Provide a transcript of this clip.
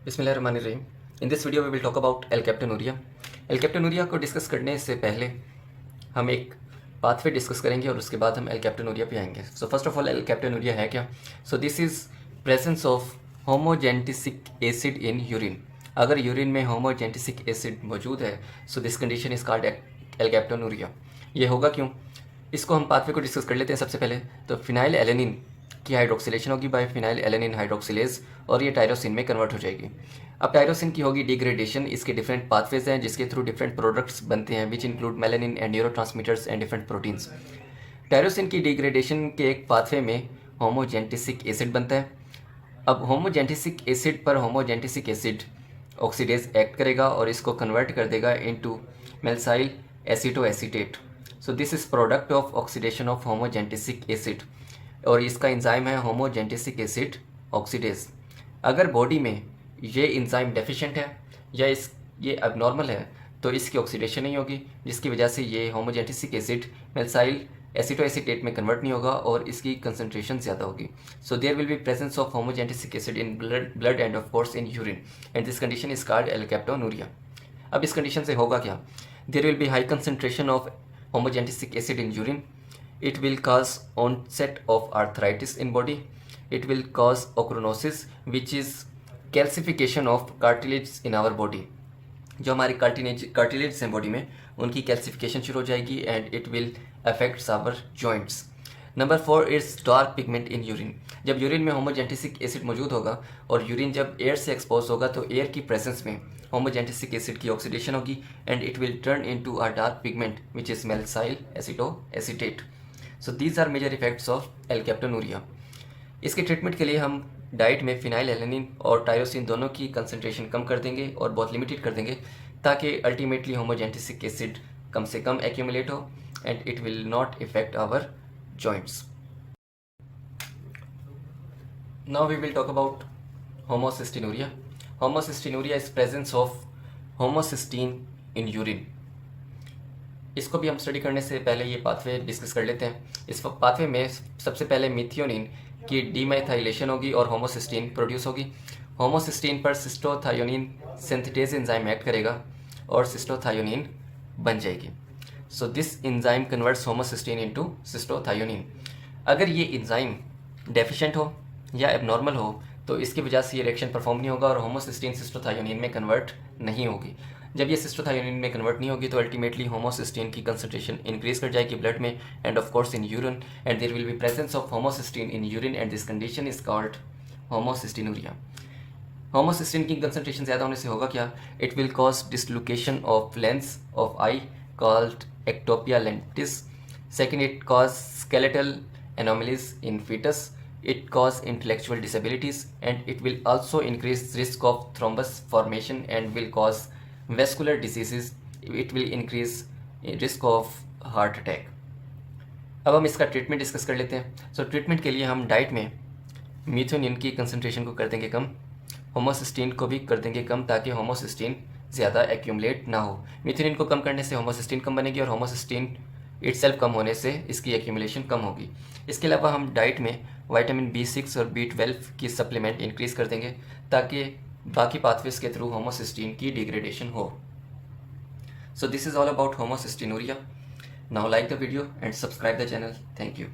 बिस्मिल्लाहिर्रहमानिर्रहीम। In this video we will talk about alkaptonuria. Alkaptonuria को discuss करने से पहले हम एक पाथवे डिस्कस करेंगे और उसके बाद हम एल्केप्टोनूरिया पे आएंगे। So first of all alkaptonuria है क्या? So this is presence of homogentisic acid in urine. अगर यूरिन में होमोजेंटिसिक एसिड मौजूद है so this condition is called alkaptonuria. ये होगा क्यों? इसको हम पाथवे को डिस्कस कर लेते हैं। सबसे पहले तो फिनाइल एलेनिन की हाइड्रोक्सिलेशन होगी बाय फिनाइल एलेनिन हाइड्रोक्सिलेज और ये टायरोसिन में कन्वर्ट हो जाएगी। अब टायरोसिन की होगी डिग्रेडेशन। इसके डिफरेंट पाथवेज हैं जिसके थ्रू डिफरेंट प्रोडक्ट्स बनते हैं which include melanin and neurotransmitters and different proteins. Tyrosine की डिग्रेडेशन के एक पाथवे में होमोजेंटिसिक एसिड बनता है। अब होमोजेंटिसिक एसिड पर होमोजेंटिसिक एसिड ऑक्सीडेज एक्ट करेगा और इसको कन्वर्ट कर देगा into maleyl acetoacetate. So this is product of oxidation of homogentisic acid और इसका इंजाइम है होमोजेंटिसिक एसिड ऑक्सीडेज। अगर बॉडी में ये इंजाइम डेफिशिएंट है या ये अबनॉर्मल है तो इसकी ऑक्सीडेशन नहीं होगी, जिसकी वजह से ये होमोजेंटिसिक एसिड मेल्साइल एसीटोएसीटेट में कन्वर्ट नहीं होगा और इसकी कंसंट्रेशन ज़्यादा होगी। So there will be presence of homogentisic acid in blood and of course in urine and this condition is called alkaptonuria. अब इस कंडीशन से होगा क्या? There will be high concentration of homogentic acid in urine. It will cause onset of arthritis in body. It will cause ochronosis, which is calcification of cartilage in our body. जो हमारी cartilage हैं body में उनकी calcification शुरू हो जाएगी and it will affects our joints. Number 4 is dark pigment in urine. जब urine में होमोजेंटिसिक एसिड मौजूद होगा और यूरिन जब एयर से एक्सपोज होगा तो एयर की प्रेजेंस में होमोजेंटिसिक एसिड की ऑक्सीडेशन होगी and it will turn into a dark pigment which is maleyl acetoacetate. So these are major effects of alkaptonuria. इसके ट्रीटमेंट के लिए हम डाइट में फिनाइल एलेनिन और टायरोसिन दोनों की कंसंट्रेशन कम कर देंगे और बहुत लिमिटेड कर देंगे ताकि अल्टीमेटली होमोजेंटिसिक एसिड कम से कम एक्यूमुलेट हो and it will not effect our joints. Now we will talk about homocystinuria. Homocystinuria is presence of homocysteine in urine. इसको भी हम स्टडी करने से पहले ये पाथवे डिस्कस कर लेते हैं। इस पाथवे में सबसे पहले मिथियोनिन की डीमेथाइलेशन होगी और होमोसिस्टीन प्रोड्यूस होगी। होमोसिस्टीन पर सिस्टोथायोनिन सिंथेटेज एंजाइम एक्ट करेगा और सिस्टोथायोनिन बन जाएगी। So this enzyme converts homocysteine into cystathionine. अगर ये एंजाइम डेफिशिएंट हो या एबनॉर्मल हो तो इसकी वजह से ये रिएक्शन परफॉर्म नहीं होगा और होमोसिस्टीन सिस्टोथायोनिन में कन्वर्ट नहीं होगी। जब ये सिस्टोथायोनिन में कन्वर्ट नहीं होगी तो अल्टीमेटली होमोसिस्टीन की कंसंट्रेशन इंक्रीज कर जाएगी ब्लड में and of course in urine and there will be presence of homocysteine in urine and this condition is called homocystinuria. Homocysteine की कंसंट्रेशन ज़्यादा होने से होगा क्या? It will cause dislocation of lens of eye called ectopia lentis. Second, it cause skeletal anomalies in fetus. It cause intellectual disabilities and it will also increase risk of thrombus formation and will cause vascular diseases. It will increase risk of heart attack. अब हम इसका treatment discuss कर लेते हैं। सो treatment के लिए हम diet में मिथोनिन की कंसंट्रेशन को कर देंगे कम, होमोसिस्टीन को भी कर देंगे कम ताकि होमोसिस्टीन ज़्यादा एक्यूमुलेट ना हो। मिथोनिन को कम करने से होमोसिस्टीन कम बनेगी और होमोसिस्टीन इटसेल्फ कम होने से इसकी एक्यूमुलेशन कम होगी। इसके अलावा हम डाइट में विटामिन B6 और B12 की सप्लीमेंट इंक्रीज़ कर देंगे ताकि बाकी पाथवेज के थ्रू होमोसिस्टीन की डिग्रेडेशन हो। So this is all about homocystinuria. Now like the video and subscribe the channel. Thank you.